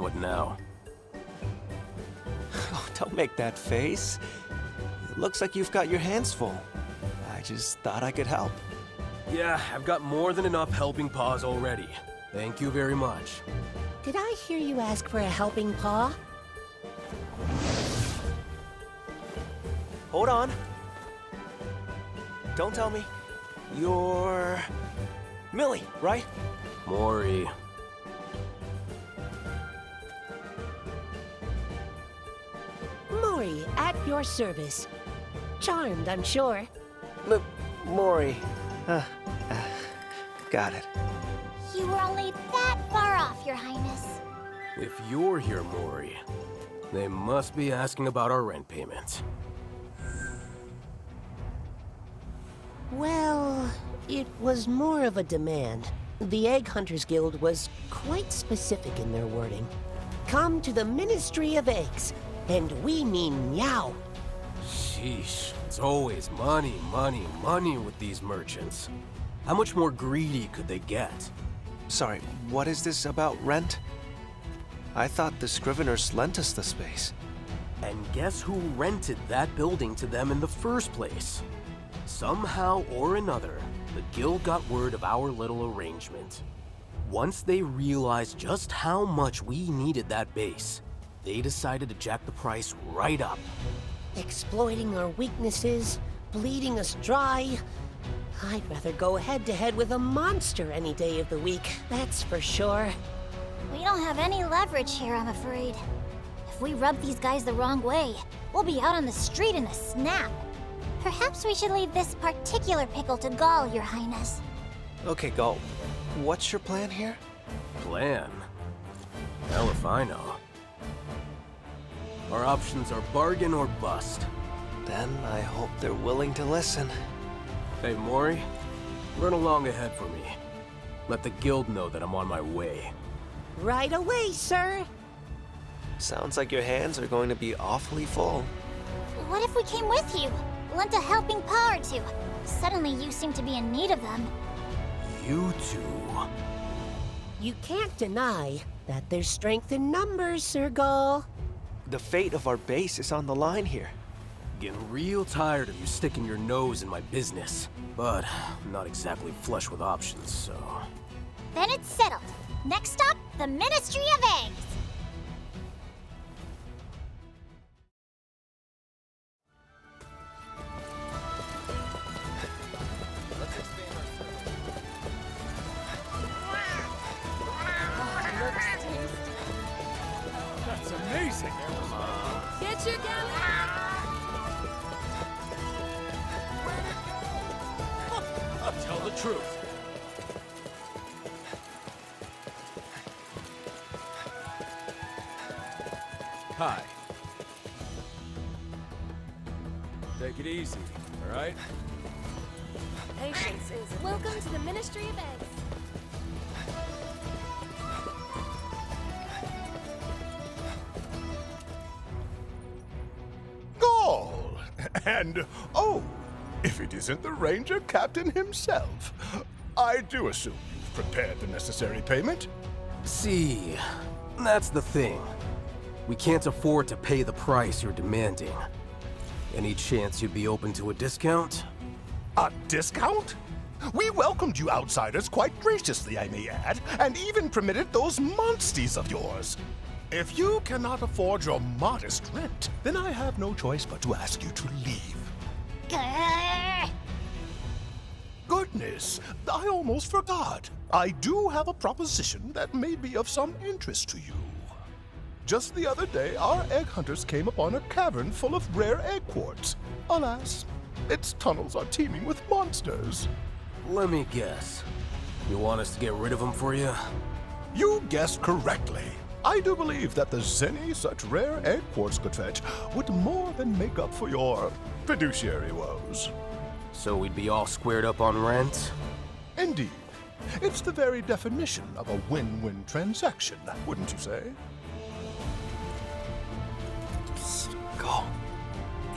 What now? Oh, don't make that face. It looks like you've got your hands full. I just thought I could help. Yeah, I've got more than enough helping paws already. Thank you very much. Did I hear you ask for a helping paw? Hold on. Don't tell me. You're... Millie, right? Mori. Mori, at your service. Charmed, I'm sure. Mori. Got it. You were only that far off, Your Highness. If you're here, Mori, they must be asking about our rent payment. Well, it was more of a demand. The Egg Hunters Guild was quite specific in their wording. Come to the Ministry of Eggs, and we mean meow. Sheesh, it's always money, money, money with these merchants. How much more greedy could they get? Sorry, what is this about rent? I thought the Scriveners lent us the space. And guess who rented that building to them in the first place? Somehow or another, the guild got word of our little arrangement. Once they realized just how much we needed that base, they decided to jack the price right up. Exploiting our weaknesses, bleeding us dry. I'd rather go head-to-head with a monster any day of the week, that's for sure. We don't have any leverage here, I'm afraid. If we rub these guys the wrong way, we'll be out on the street in a snap. Perhaps we should leave this particular pickle to Gaul, Your Highness. Okay, Gaul. What's your plan here? Plan? Hell if I know. Our options are bargain or bust. Then I hope they're willing to listen. Hey, Mori, run along ahead for me. Let the guild know that I'm on my way. Right away, sir. Sounds like your hands are going to be awfully full. What if we came with you? Lent a helping paw or two. Suddenly you seem to be in need of them. You two... You can't deny that there's strength in numbers, Sir Gaul. The fate of our base is on the line here. Getting real tired of you sticking your nose in my business. But I'm not exactly flush with options, so... Then it's settled. Next stop, the Ministry of Eggs. That's amazing! Get your Galyad! Tell the truth. Hi. Take it easy, all right? Patience is... Welcome to the Ministry of Eggs. Gaul! And, oh, if it isn't the Ranger Captain himself, I do assume you've prepared the necessary payment? See, that's the thing. We can't afford to pay the price you're demanding. Any chance you'd be open to a discount? A discount? We welcomed you outsiders quite graciously, I may add, and even permitted those monsties of yours. If you cannot afford your modest rent, then I have no choice but to ask you to leave. Grrr. Goodness, I almost forgot. I do have a proposition that may be of some interest to you. Just the other day, our egg hunters came upon a cavern full of rare egg quartz. Alas, its tunnels are teeming with monsters. Let me guess. You want us to get rid of them for you? You guessed correctly. I do believe that the zenny such rare egg quartz could fetch would more than make up for your fiduciary woes. So we'd be all squared up on rent? Indeed. It's the very definition of a win-win transaction, wouldn't you say? Gaul,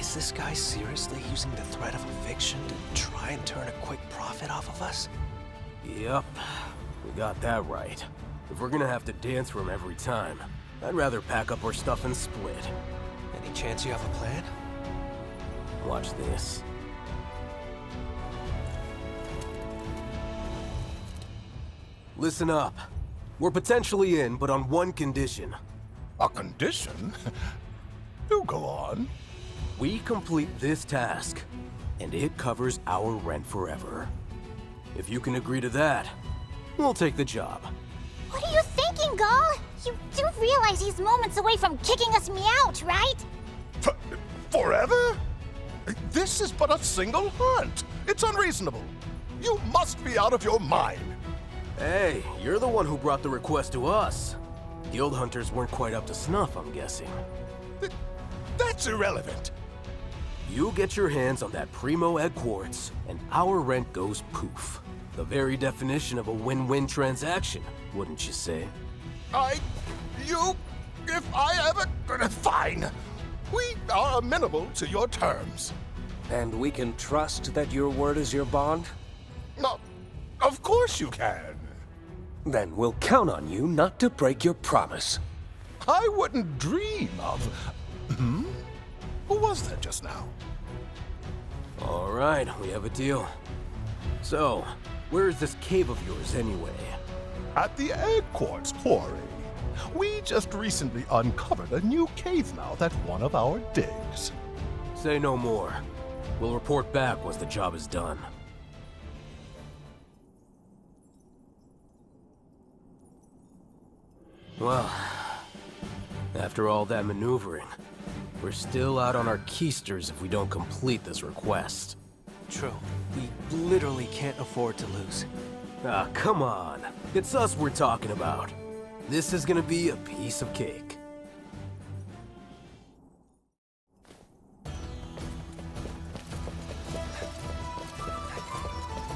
is this guy seriously using the threat of eviction to try and turn a quick profit off of us? Yep, we got that right. If we're gonna have to dance for him every time, I'd rather pack up our stuff and split. Any chance you have a plan? Watch this. Listen up. We're potentially in, but on one condition. A condition? Do go on. We complete this task, and it covers our rent forever. If you can agree to that, we'll take the job. What are you thinking, Gaul? You do realize he's moments away from kicking us out, right? Forever? This is but a single hunt. It's unreasonable. You must be out of your mind. Hey, you're the one who brought the request to us. Guild hunters weren't quite up to snuff, I'm guessing. That's irrelevant. You get your hands on that primo egg quartz, and our rent goes poof. The very definition of a win-win transaction, wouldn't you say? If I ever... Fine. We are amenable to your terms. And we can trust that your word is your bond? No, of course you can. Then we'll count on you not to break your promise. I wouldn't dream of... Who was that just now? All right, we have a deal. So, where is this cave of yours anyway? At the egg quartz quarry. We just recently uncovered a new cave mouth at one of our digs. Say no more. We'll report back once the job is done. Well, after all that maneuvering, we're still out on our keisters if we don't complete this request. True. We literally can't afford to lose. Ah, come on. It's us we're talking about. This is gonna be a piece of cake.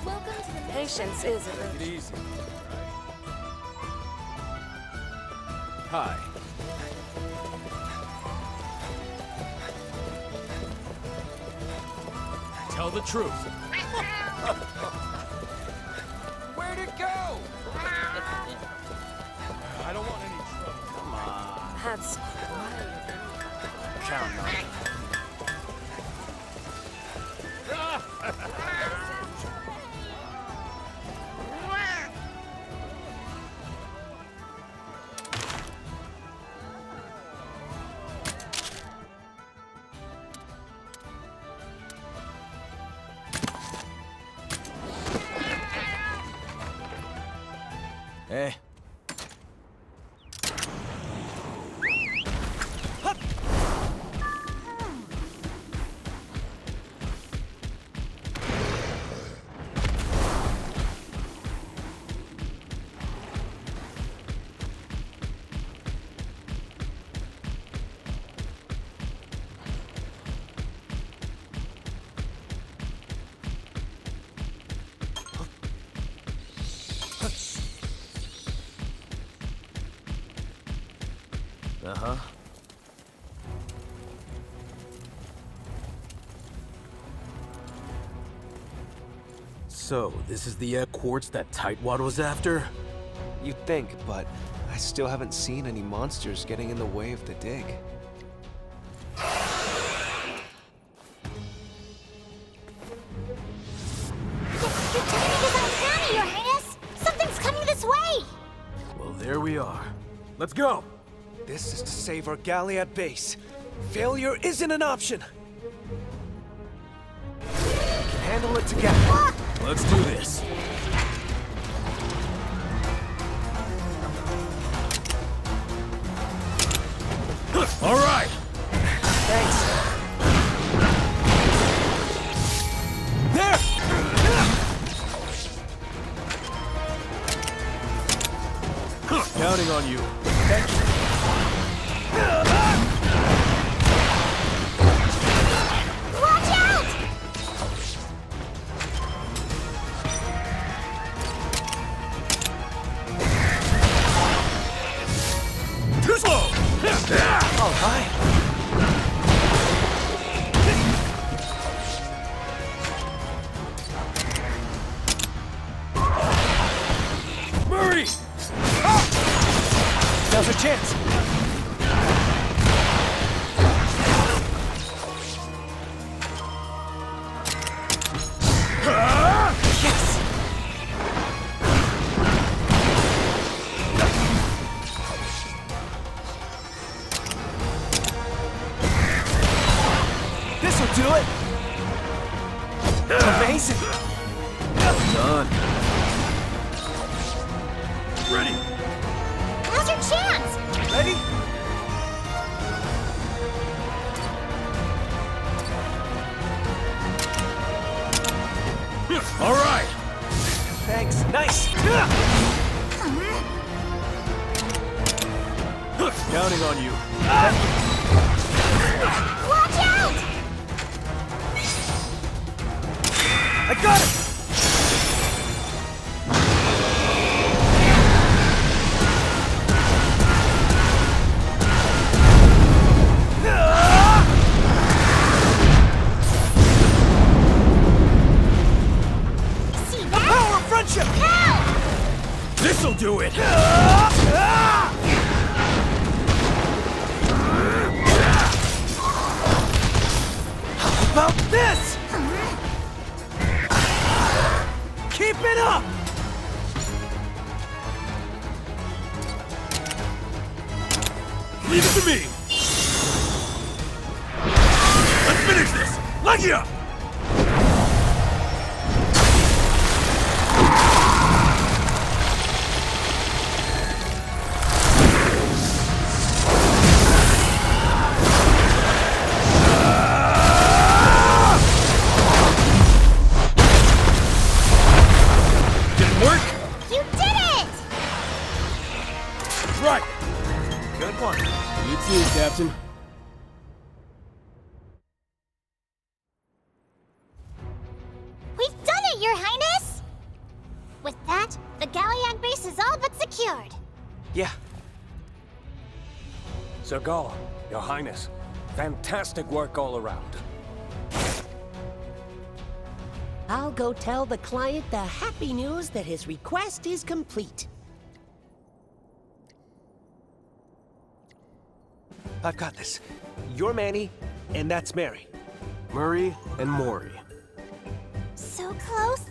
Welcome to the Patience is a Take it virtue. easy, all right? Hi. Tell the truth. Where'd it go? I don't want any trouble. Come on. That's quite... Count on it. Hey. Uh-huh. So, this is the egg quartz that Tightwad was after? You'd think, but I still haven't seen any monsters getting in the way of the dig. Your timing is uncanny, Your Highness! Something's coming this way! Well, there we are. Let's go! This is to save our Galyad base. Failure isn't an option. We can handle it together. Let's do this. All right! Thanks. There! Counting on you. Thank you. Watch out! Too slow! All right. Murray! Now's a chance. Ready! Now's your chance! Ready? All right! Thanks. Nice! Counting on you. Watch out! I got it! See The that? power of friendship! Help! This'll do it! How about this? Keep it up! Leave it to me! Let's finish this! Galyad! Did it work? You did it! Right! Good one. You too, Captain. We've done it, Your Highness! With that, the Galyad base is all but secured. Yeah. Sir Gaul, Your Highness, fantastic work all around. I'll go tell the client the happy news that his request is complete. I've got this. You're Manny, and that's Mary. Murray and Maury. So close.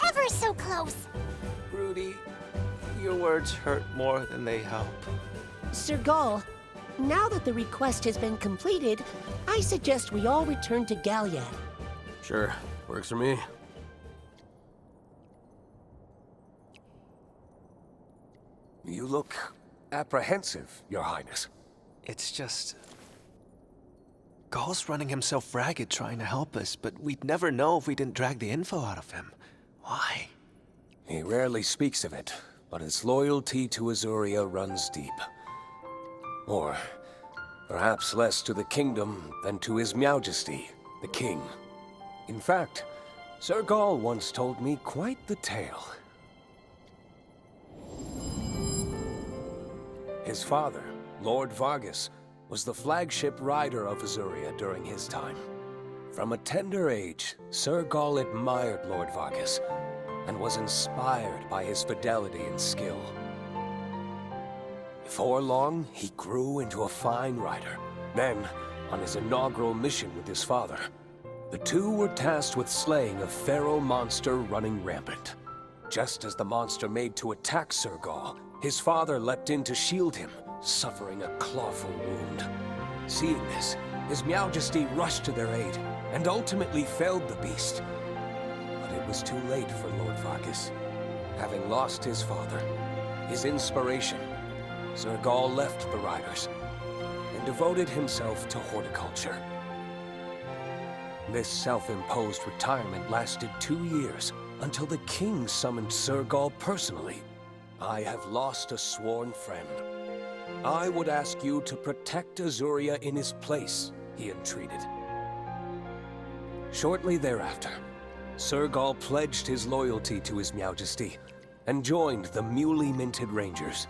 Ever so close. Rudy, your words hurt more than they help. Sir Gaul, now that the request has been completed, I suggest we all return to Galyad. Sure, works for me. You look apprehensive, Your Highness. It's just... Gaul's running himself ragged trying to help us, but we'd never know if we didn't drag the info out of him. Why? He rarely speaks of it, but his loyalty to Azuria runs deep. Or perhaps less to the kingdom than to His Majesty, the King. In fact, Sir Gaul once told me quite the tale. His father, Lord Vargas, was the flagship rider of Azuria during his time. From a tender age, Sir Gaul admired Lord Vargas and was inspired by his fidelity and skill. Before long, he grew into a fine rider. Then, on his inaugural mission with his father, the two were tasked with slaying a feral monster running rampant. Just as the monster made to attack Sir Gaul, his father leapt in to shield him, suffering a clawful wound. Seeing this, His Majesty rushed to their aid and ultimately felled the beast. But it was too late for Lord Vargas. Having lost his father, his inspiration, Sir Gaul left the riders and devoted himself to horticulture. This self-imposed retirement lasted 2 years until the king summoned Sir Gaul personally. I have lost a sworn friend. I would ask you to protect Azuria in his place, he entreated. Shortly thereafter, Sir Gaul pledged his loyalty to His Majesty and joined the newly minted Rangers.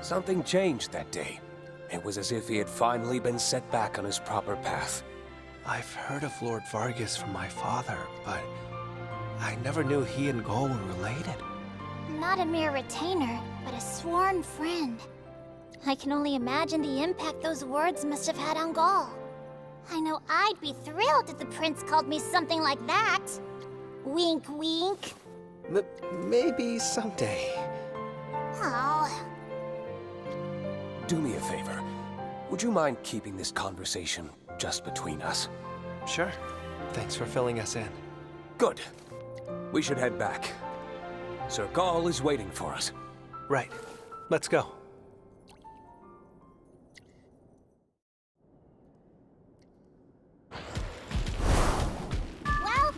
Something changed that day. It was as if he had finally been set back on his proper path. I've heard of Lord Vargas from my father, but I never knew he and Gaul were related. Not a mere retainer, but a sworn friend. I can only imagine the impact those words must have had on Gaul. I know I'd be thrilled if the prince called me something like that. Wink, wink. Maybe someday. Oh, Do me a favor. Would you mind keeping this conversation just between us? Sure. Thanks for filling us in. Good. We should head back. Sir Gaul is waiting for us. Right. Let's go. Well,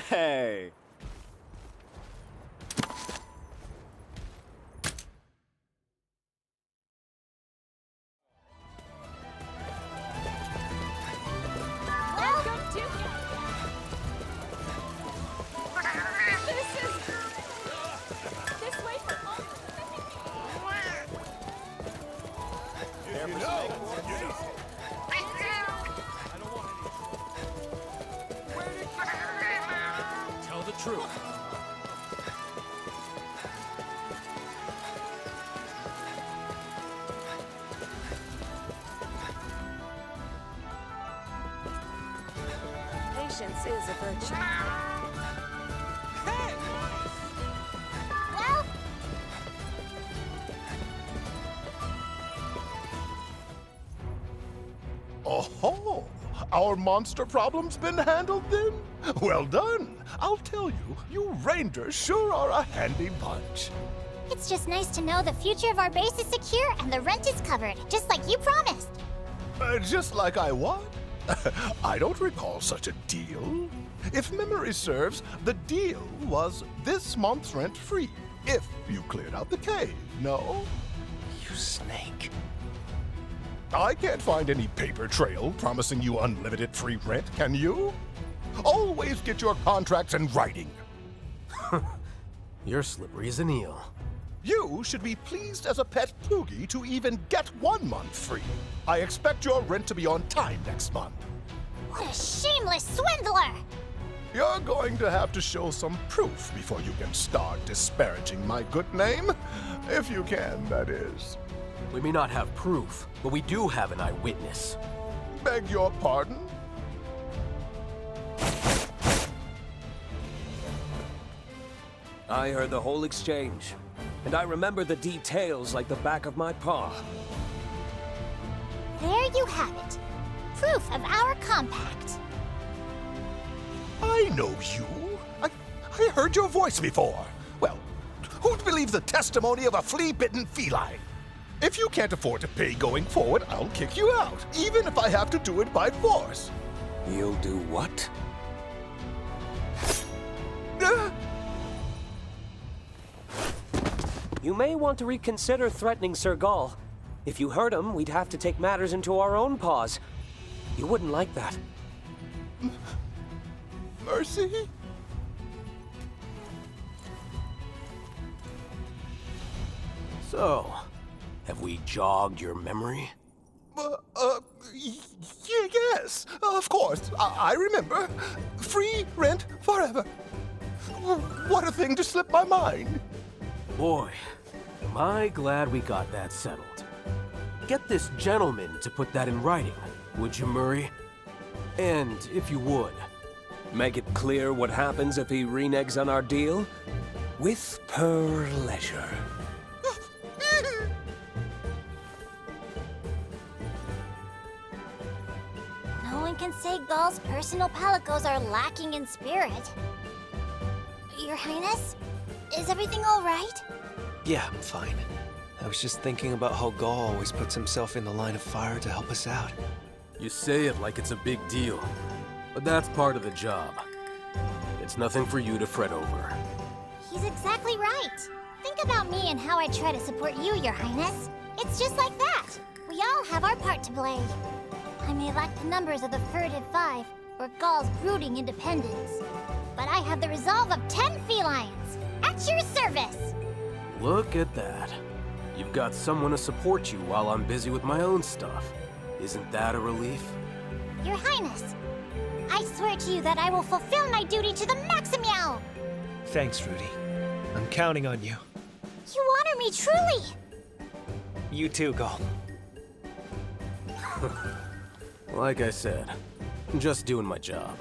Hey! Welcome to this way for all. Tell the truth. Patience is a virtue. well, Oh, our monster problem's been handled then? Well done. I'll tell you, you Rangers sure are a handy bunch. it's just nice to know the future of our base is secure and the rent is covered, just like you promised. Just like I what? I don't recall such a deal. If memory serves, the deal was this month's rent free, if you cleared out the cave, no? You snake. I can't find any paper trail promising you unlimited free rent, can you? Always get your contracts in writing. You're slippery as an eel. You should be pleased as a pet poogie to even get 1 month free. I expect your rent to be on time next month. What a shameless swindler! You're going to have to show some proof before you can start disparaging my good name. If you can, that is. We may not have proof, but we do have an eyewitness. Beg your pardon? I heard the whole exchange, and I remember the details like the back of my paw. There you have it. Proof of our compact. I know you. I heard your voice before. Well, who'd believe the testimony of a flea-bitten feline? If you can't afford to pay going forward, I'll kick you out, even if I have to do it by force. You'll do what? You may want to reconsider threatening Sir Gaul. If you hurt him, we'd have to take matters into our own paws. You wouldn't like that. Mercy? So, have we jogged your memory? Yes, of course. I remember. Free rent forever. What a thing to slip my mind. Boy, am I glad we got that settled. Get this gentleman to put that in writing, would you, Murray? And if you would, Make it clear what happens if he reneges on our deal? With pleasure. No one can say Gaul's personal palicos are lacking in spirit. Your Highness? Is everything all right? Yeah, I'm fine. I was just thinking about how Gaul always puts himself in the line of fire to help us out. you say it like it's a big deal. But that's part of the job. It's nothing for you to fret over. He's exactly right. Think about me and how I try to support you, Your Highness. It's just like that. We all have our part to play. I may lack the numbers of the furtive 5 or Gaul's brooding independence, but I have the resolve of 10 felines. At your service! Look at that. You've got someone to support you while I'm busy with my own stuff. Isn't that a relief? Your Highness, I swear to you that I will fulfill my duty to the maximum! Thanks, Rudy. I'm counting on you. You honor me truly! You too, Gaul. Like I said, I'm just doing my job.